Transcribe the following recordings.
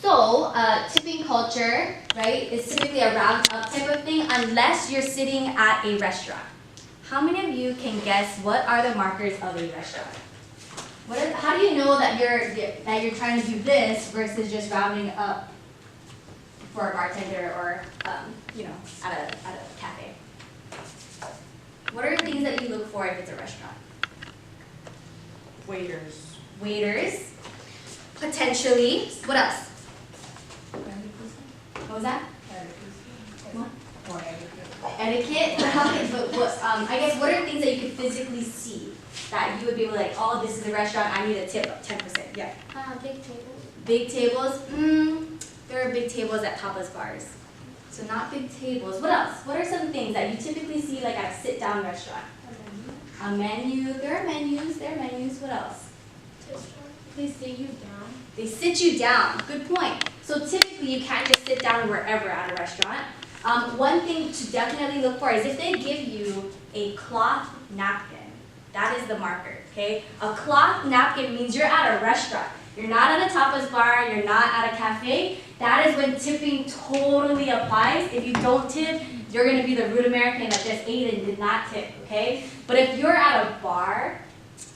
So, tipping culture, right, is typically a round up type of thing unless you're sitting at a restaurant. How many of you can guess what are the markers of a restaurant? How do you know that you're trying to do this versus just rounding up for a bartender or you know, at a cafe? What are the things that you look for if it's a restaurant? Waiters. Waiters, potentially. What else? What was that? Etiquette. But I guess what are things that you could physically see that you would be able to like, oh, this is a restaurant, I need a tip of 10%. Yeah. Big tables. Big tables. There are big tables at tapas bars. So not big tables. What else? What are some things that you typically see like at a sit-down restaurant? A menu. There are menus. What else? They sit you down. They sit you down. Good point. So typically you can't just sit down wherever at a restaurant. One thing to definitely look for is if they give you a cloth napkin. That is the marker, okay? A cloth napkin means you're at a restaurant. You're not at a tapas bar, you're not at a cafe. That is when tipping totally applies. If you don't tip, you're gonna be the rude American that just ate and did not tip, okay? But if you're at a bar,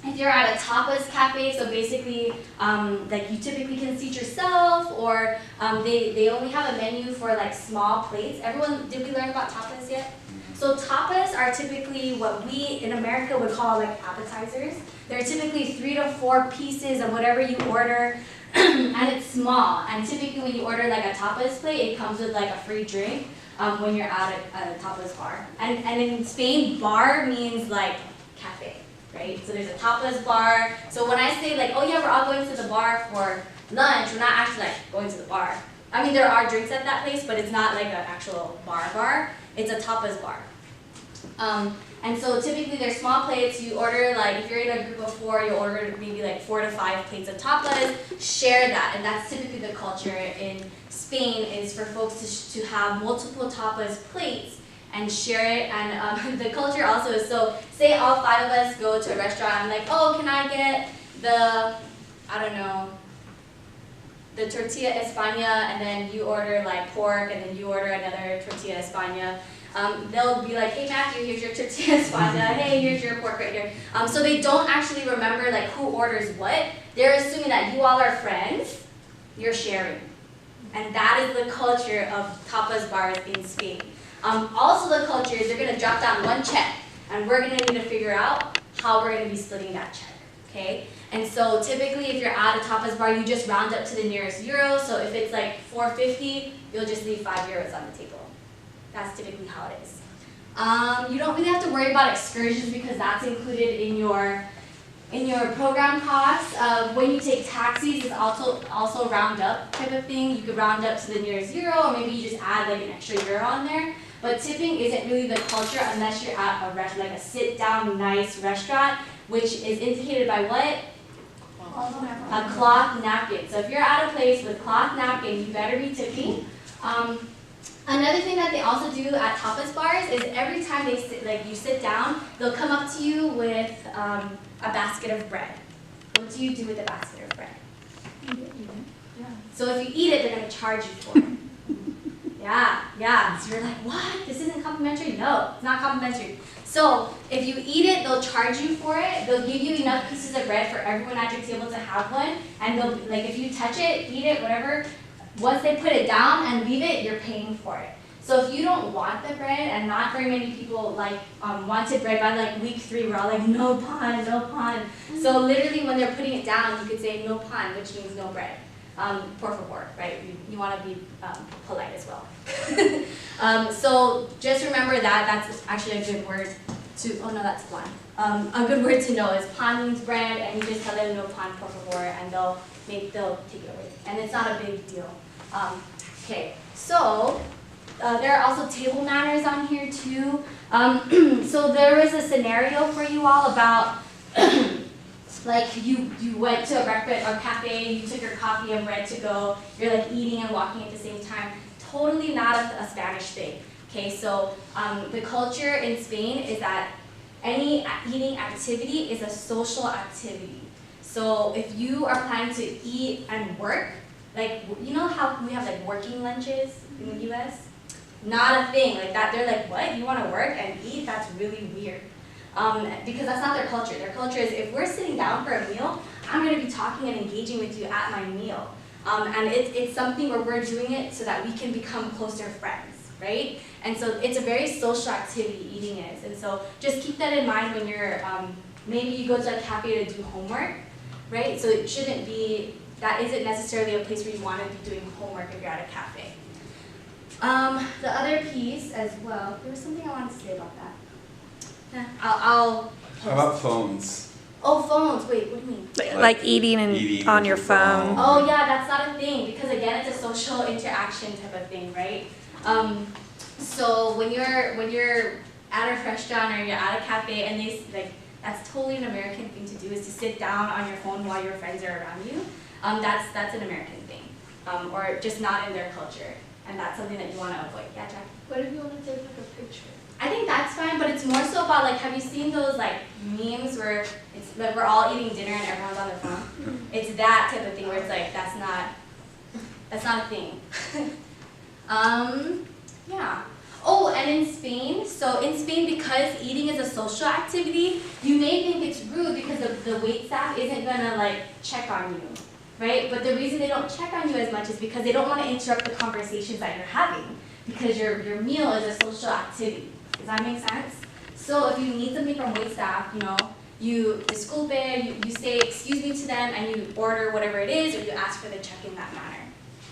if you're at a tapas cafe, so basically, like you typically can seat yourself, or they only have a menu for like small plates. Everyone, did we learn about tapas yet? So tapas are typically what we in America would call like appetizers. They're typically 3 to 4 pieces of whatever you order, and it's small. And typically when you order like a tapas plate, it comes with like a free drink when you're at a tapas bar. And in Spain, bar means like cafe. Right? So there's a tapas bar. So when I say like, oh yeah, we're all going to the bar for lunch, we're not actually like going to the bar. I mean, there are drinks at that place, but it's not like an actual bar. It's a tapas bar. And so typically there's small plates. You order like, if you're in a group of 4, you order maybe like 4 to 5 plates of tapas, share that. And that's typically the culture in Spain, is for folks to have multiple tapas plates and share it. And the culture also is, so say all 5 of us go to a restaurant, I'm like, oh, can I get the, I don't know, the tortilla España, and then you order like pork, and then you order another tortilla España. They'll be like, hey Matthew, here's your tortilla España, hey, here's your pork right here. So they don't actually remember like who orders what. They're assuming that you all are friends, you're sharing. And that is the culture of tapas bars in Spain. Also the culture is they're going to drop down one check, and we're going to need to figure out how we're going to be splitting that check, okay? And so typically if you're at a tapas bar, you just round up to the nearest euro. So if it's like 4.50, you'll just leave 5 euros on the table. That's typically how it is. You don't really have to worry about excursions because that's included in your program costs. When you take taxis, it's also round up type of thing. You could round up to the nearest euro, or maybe you just add like an extra euro on there. But tipping isn't really the culture unless you're at a sit-down nice restaurant, which is indicated by what? A cloth napkin. So if you're at a place with cloth napkin, you better be tipping. Another thing that they also do at tapas bars is every time you sit down, they'll come up to you with a basket of bread. What do you do with a basket of bread? Yeah. So if you eat it, they're going to charge you for it. Yeah. So you're like, what? This isn't complimentary? No, it's not complimentary. So if you eat it, they'll charge you for it. They'll give you enough pieces of bread for everyone at your table to have one. And they'll, like, if you touch it, eat it, whatever, once they put it down and leave it, you're paying for it. So if you don't want the bread, and not very many people like wanted bread by like week 3, we're all like, no pan, no pan. So literally when they're putting it down, you could say no pan, which means no bread. Por favor, right? You want to be polite as well. So just remember that's actually a good word to, oh no, that's pan. A good word to know is pan means bread, and you just tell them no pan, por favor, and they'll take it away. And it's not a big deal. Okay, so there are also table manners on here too. So there was a scenario for you all about like you went to a breakfast or cafe, you took your coffee and bread to go, you're like eating and walking at the same time. Totally not a Spanish thing. Okay, so the culture in Spain is that any eating activity is a social activity. So if you are planning to eat and work, like, you know how we have like working lunches in the US? Not a thing, like that, they're like, what, you wanna work and eat? That's really weird. Because that's not their culture. Their culture is, if we're sitting down for a meal, I'm gonna be talking and engaging with you at my meal. And it's something where we're doing it so that we can become closer friends, right? And so it's a very social activity, eating is. And so just keep that in mind when you're, maybe you go to a cafe to do homework, right? So it shouldn't be, that isn't necessarily a place where you want to be doing homework if you're at a cafe. The other piece as well, there was something I wanted to say about that. I'll How about phones? Oh, phones, wait, what do you mean? Like eating on your phone. Oh yeah, that's not a thing, because again, it's a social interaction type of thing, right? So when you're at a restaurant or you're at a cafe and they like, that's totally an American thing to do, is to sit down on your phone while your friends are around you. That's an American thing, or just not in their culture, and that's something that you want to avoid. Yeah, Jack? What if you want to take like a picture? I think that's fine, but it's more so about like, have you seen those like memes where it's like we're all eating dinner and everyone's on their phone? It's that type of thing where it's like, that's not a thing. Yeah. Oh, and in Spain, so in Spain, because eating is a social activity, you may think it's rude because the wait staff isn't gonna like check on you, right? But the reason they don't check on you as much is because they don't want to interrupt the conversations that you're having, because your meal is a social activity. Does that make sense? So if you need something from wait staff, you know, you disculpe, you say excuse me to them, and you order whatever it is, or you ask for the check in that manner.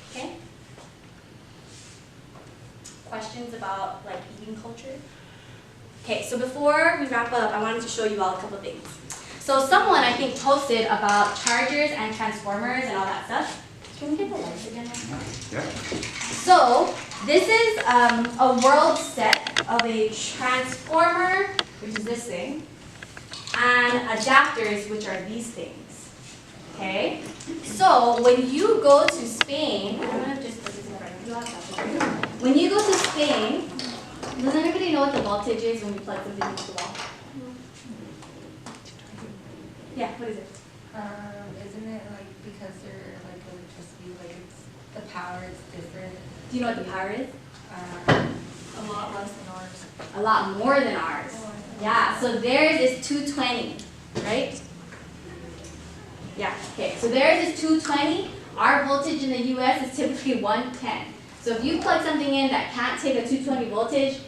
Okay? Questions about like eating culture? Okay, so before we wrap up, I wanted to show you all a couple things. So someone, I think, posted about chargers and transformers and all that stuff. Can we get the lights again? Yeah. So this is a world set of a transformer, which is this thing, and adapters, which are these things. Okay? So when you go to Spain, I'm gonna just put this in front of you. When you go to Spain, does anybody know what the voltage is when we plug something into the wall? Yeah, what is it? Isn't it like because they're like electricity, like it's the power is different? Do you know what the power is? A lot less than ours. A lot more than ours. Yeah, so theirs is 220, right? Yeah, okay, so theirs is 220. Our voltage in the US is typically 110. So if you plug something in that can't take a 220 voltage,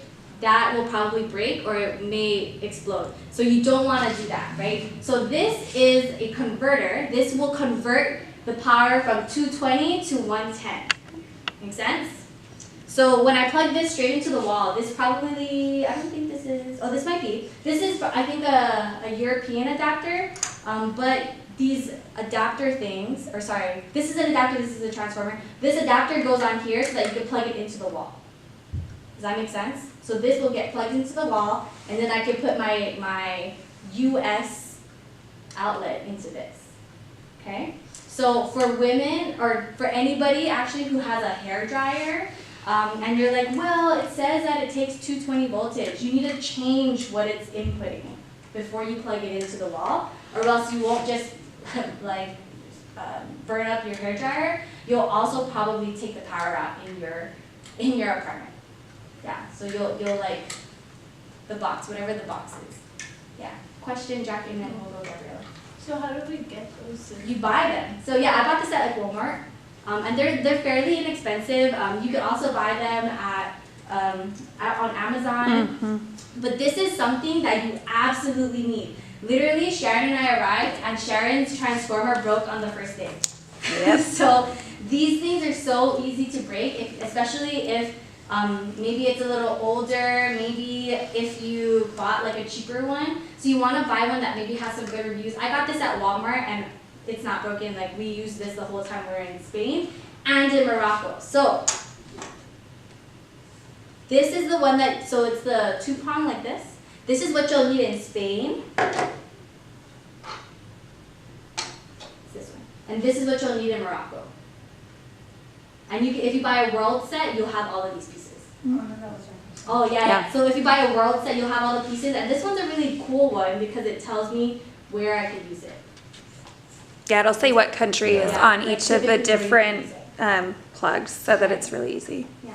that will probably break or it may explode. So you don't want to do that, right? So this is a converter. This will convert the power from 220 to 110. Make sense? So when I plug this straight into the wall, this probably, I don't think this is, oh, this might be. This is, I think, a European adapter, but these adapter things, or sorry, this is an adapter, this is a transformer. This adapter goes on here so that you can plug it into the wall. Does that make sense? So this will get plugged into the wall, and then I can put my US outlet into this, okay? So for women, or for anybody actually who has a hair dryer, and you're like, well, it says that it takes 220 voltage. You need to change what it's inputting before you plug it into the wall, or else you won't just like burn up your hair dryer. You'll also probably take the power out in your apartment. Yeah, so you'll like the box, whatever the box is. Yeah. Question, Jackie, and then we'll go Gabriella. So how do we get those? You buy them. So yeah, I bought this at like Walmart, and they're fairly inexpensive. You can also buy them on Amazon. Mm-hmm. But this is something that you absolutely need. Literally, Sharon and I arrived, and Sharon's transformer broke on the first day. Yep. So these things are so easy to break, especially if maybe it's a little older, maybe if you bought like a cheaper one. So you want to buy one that maybe has some good reviews. I got this at Walmart and it's not broken. Like we used this the whole time we were in Spain and in Morocco. So this is the one that, so it's the 2-prong like this. This is what you'll need in Spain. It's this one. And this is what you'll need in Morocco. And if you buy a world set, you'll have all of these pieces. Oh yeah. So if you buy a world set, you'll have all the pieces. And this one's a really cool one because it tells me where I can use it. Yeah, it'll say what country is Yeah, on like each of the typically where you different use it. plugged so that it's really easy. Yeah.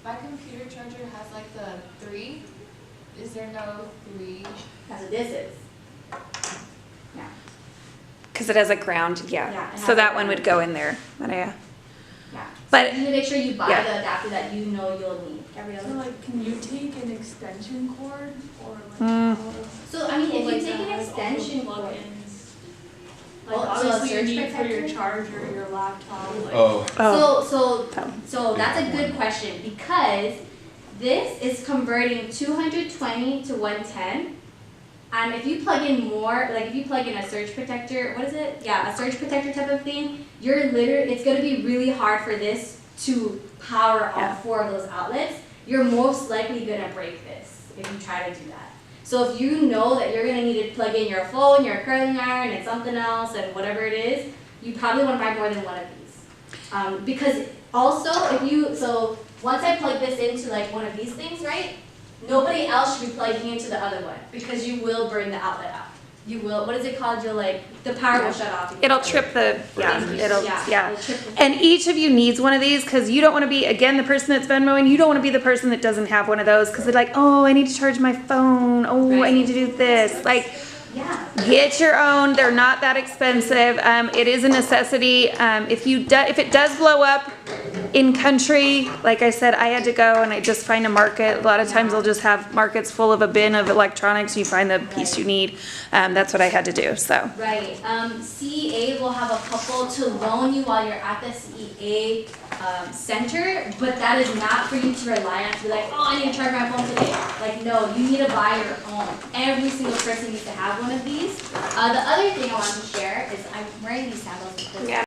My computer charger has like the 3. Is there no 3? That's what this is. Yeah. Because it has a ground, Yeah, yeah. it So has that a one would go in there. Yeah. Yeah. But- So you need to make sure you buy yeah. the adapter that you know you'll need. Every So other. like, can you take an extension cord or like? Mm. So I mean, if you like take that an has all the extension cord. plugins? Like Well, so a obviously you surge need for your protector? charger, your laptop, like. Oh, Oh. So that's a good question because this is converting 220 to 110. And if you plug in more, like if you plug in a surge protector, what is it? Yeah, a surge protector type of thing, it's gonna be really hard for this to power all Yeah. 4 of those outlets. You're most likely gonna break this if you try to do that. So if you know that you're gonna need to plug in your phone, your curling iron, and something else, and whatever it is, you probably wanna buy more than one of these. Because also, so once I plug this into like one of these things, right? Nobody else should be plugging into the other one because you will burn the outlet out. You will, what is it called? The power will shut off. It'll trip the, yeah, yeah. It'll trip the And each of you needs one of these because you don't want to be, again, the person that's Venmoing, you don't want to be the person that doesn't have one of those because they're like, oh, I need to charge my phone. Oh, I Right. need to do this. Like, Yeah. get your own. They're not that expensive. It is a necessity. If it does blow up in country, like I said, I had to go and I just find a market. A lot of times they'll just have markets full of a bin of electronics. You find the piece you need. That's what I had to do. So Right. CEA will have a couple to loan you while you're at the CEA center, but that is not for you to rely on to be like, oh, I need to charge my phone today. Like, no, you need to buy your own. Every single person needs to have one of these. The other thing I want to share is I'm wearing these sandals because yeah.